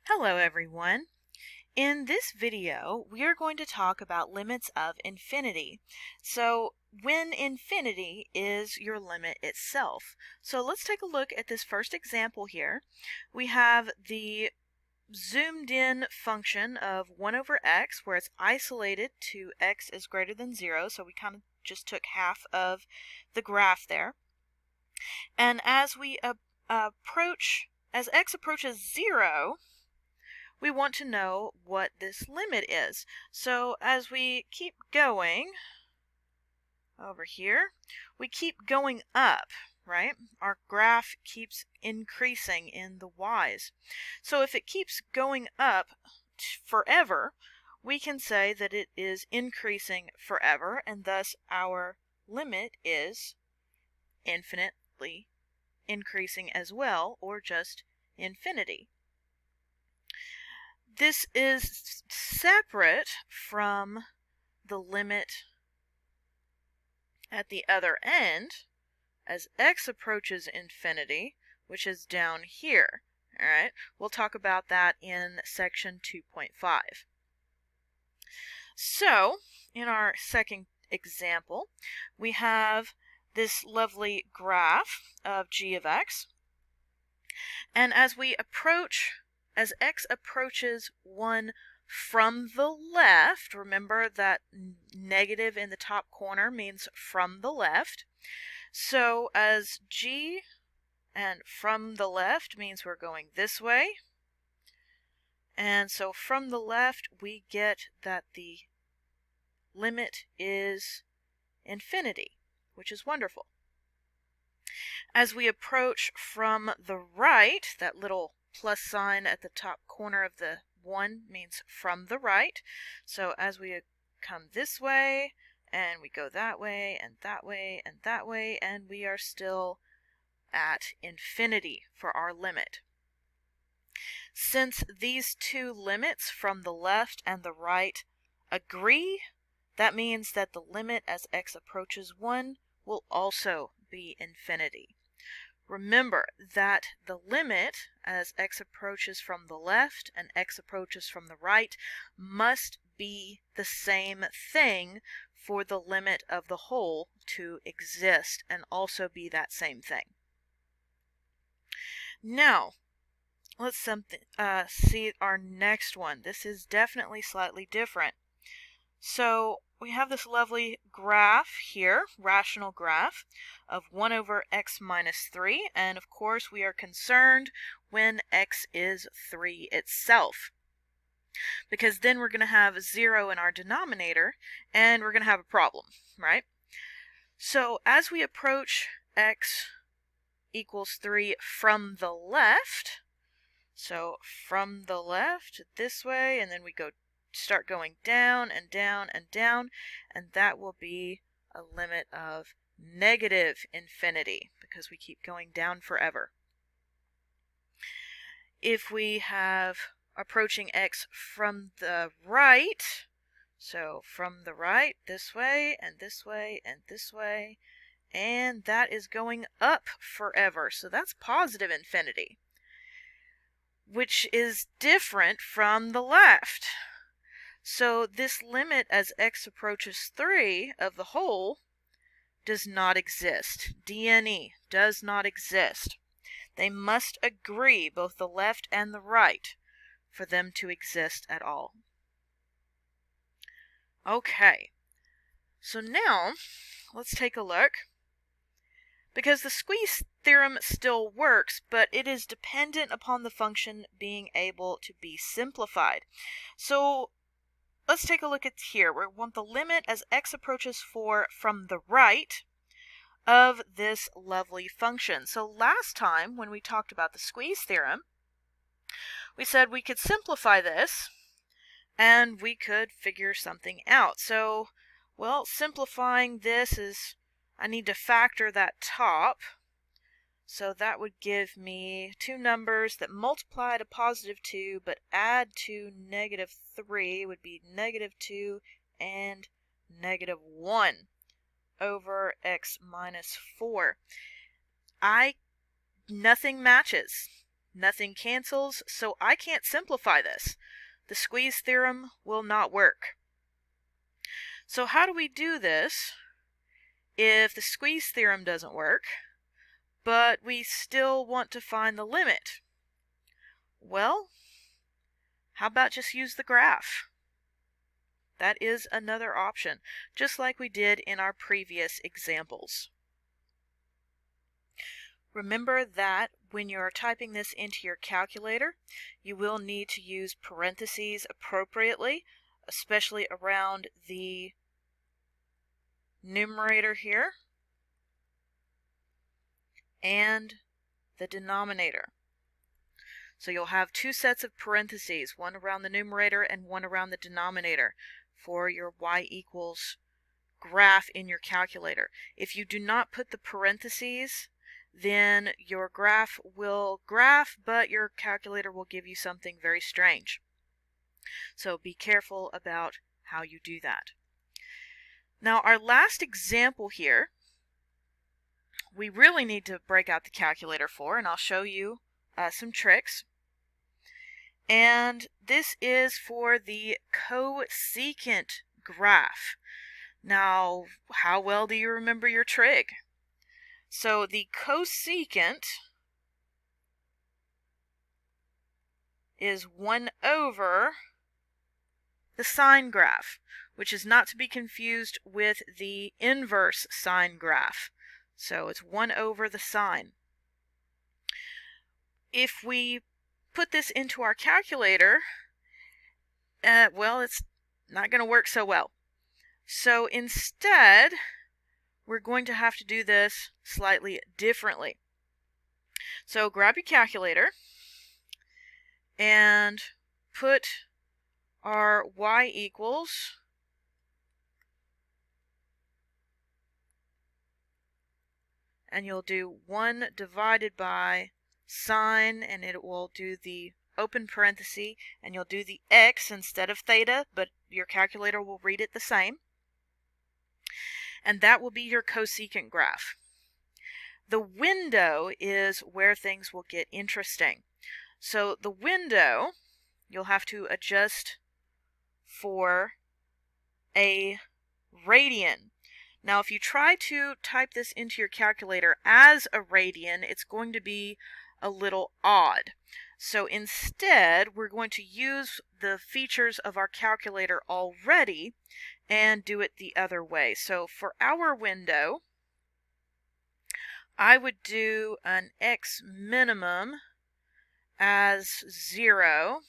Hello everyone. In this video, we are going to talk about limits of infinity. So when infinity is your limit itself. So let's take a look at this first example here. We have the zoomed in function of 1 over x where it's isolated to x is greater than 0. So we kind of just took half of the graph there. And as we as x approaches 0, we want to know what this limit is. So as we keep going over here, we keep going up, right? Our graph keeps increasing in the y's. So if it keeps going up forever, we can say that it is increasing forever, and thus our limit is infinitely increasing as well, or just infinity. This is separate from the limit at the other end as x approaches infinity, which is down here. All right, we'll talk about that in section 2.5. So, in our second example, we have this lovely graph of g of x. And as x approaches 1 from the left, remember that negative in the top corner means from the left. So as g and from the left means we're going this way. And so from the left we get that the limit is infinity, which is wonderful. As we approach from the right, that little plus sign at the top corner of the 1 means from the right. So as we come this way, and we go that way, and that way, and that way, and we are still at infinity for our limit. Since these two limits from the left and the right agree, that means that the limit as x approaches 1 will also be infinity. Remember that the limit as x approaches from the left and x approaches from the right must be the same thing for the limit of the whole to exist and also be that same thing. Now, let's see our next one. This is definitely slightly different. So we have this lovely graph here, rational graph, of 1 over x minus 3. And of course we are concerned when x is 3 itself, because then we're going to have 0 in our denominator and we're going to have a problem, right? So as we approach x equals 3 from the left, so from the left this way, and then we start going down and down and down, and that will be a limit of negative infinity because we keep going down forever. If we have approaching x from the right, so from the right this way and this way and this way, and that is going up forever, so that's positive infinity, which is different from the left. So this limit as x approaches 3 of the whole does not exist. DNE does not exist. They must agree, both the left and the right, for them to exist at all. Okay, so now let's take a look. Because the squeeze theorem still works, but it is dependent upon the function being able to be simplified. So let's take a look at here. We want the limit as x approaches 4 from the right of this lovely function. So last time when we talked about the squeeze theorem, we said we could simplify this and we could figure something out. So, well, simplifying this is, I need to factor that top. So that would give me two numbers that multiply to positive 2 but add to negative 3 would be negative 2 and negative 1 over x minus 4. Nothing matches. Nothing cancels, so I can't simplify this. The squeeze theorem will not work. So how do we do this if the squeeze theorem doesn't work, but we still want to find the limit? Well, how about just use the graph? That is another option, just like we did in our previous examples. Remember that when you're typing this into your calculator, you will need to use parentheses appropriately, especially around the numerator here and the denominator. So you'll have two sets of parentheses, one around the numerator and one around the denominator for your y equals graph in your calculator. If you do not put the parentheses, then your graph will graph, but your calculator will give you something very strange. So be careful about how you do that. Now, our last example here, we really need to break out the calculator for, and I'll show you some tricks. And this is for the cosecant graph. Now, how well do you remember your trig? So the cosecant is 1 over the sine graph, which is not to be confused with the inverse sine graph. So it's 1 over the sine. If we put this into our calculator, well, it's not going to work so well. So instead, we're going to have to do this slightly differently. So grab your calculator and put our y equals and you'll do 1 divided by sine, and it will do the open parenthesis, and you'll do the x instead of theta, but your calculator will read it the same. And that will be your cosecant graph. The window is where things will get interesting. So the window, you'll have to adjust for a radian. Now, if you try to type this into your calculator as a radian, it's going to be a little odd. So instead, we're going to use the features of our calculator already and do it the other way. So for our window, I would do an x minimum as 0,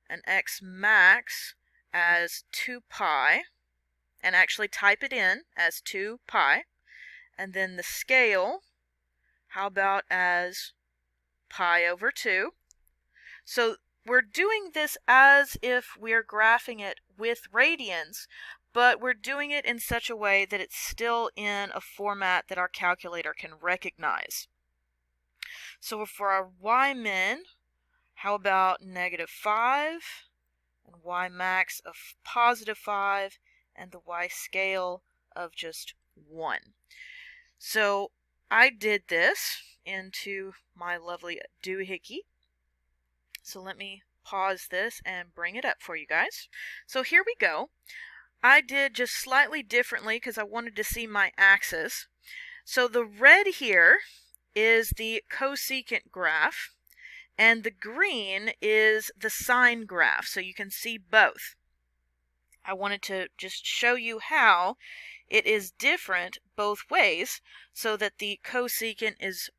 an x max as 2 pi, and actually type it in as 2 pi, and then the scale, how about as pi over 2. So we're doing this as if we're graphing it with radians, but we're doing it in such a way that it's still in a format that our calculator can recognize. So for our y min, how about -5, and y max of +5, and the y scale of just 1. So I did this into my lovely doohickey. So let me pause this and bring it up for you guys. So here we go. I did just slightly differently because I wanted to see my axis. So the red here is the cosecant graph, and the green is the sine graph, so you can see both. I wanted to just show you how it is different both ways, so that the cosecant is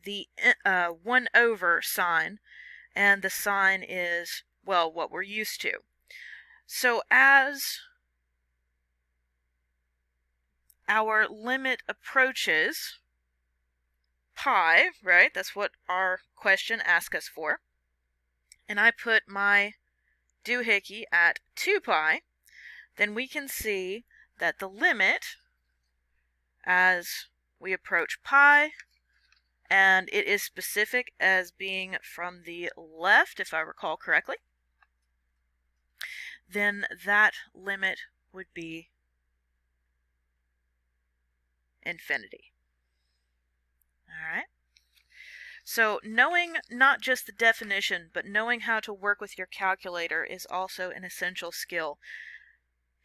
the 1 over sine, and the sine is, well, what we're used to. So as our limit approaches pi, right, that's what our question asks us for, and I put my doohickey at 2 pi, then we can see that the limit as we approach pi, and it is specific as being from the left, if I recall correctly, then that limit would be infinity. All right. So knowing not just the definition, but knowing how to work with your calculator is also an essential skill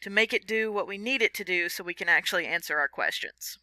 to make it do what we need it to do so we can actually answer our questions.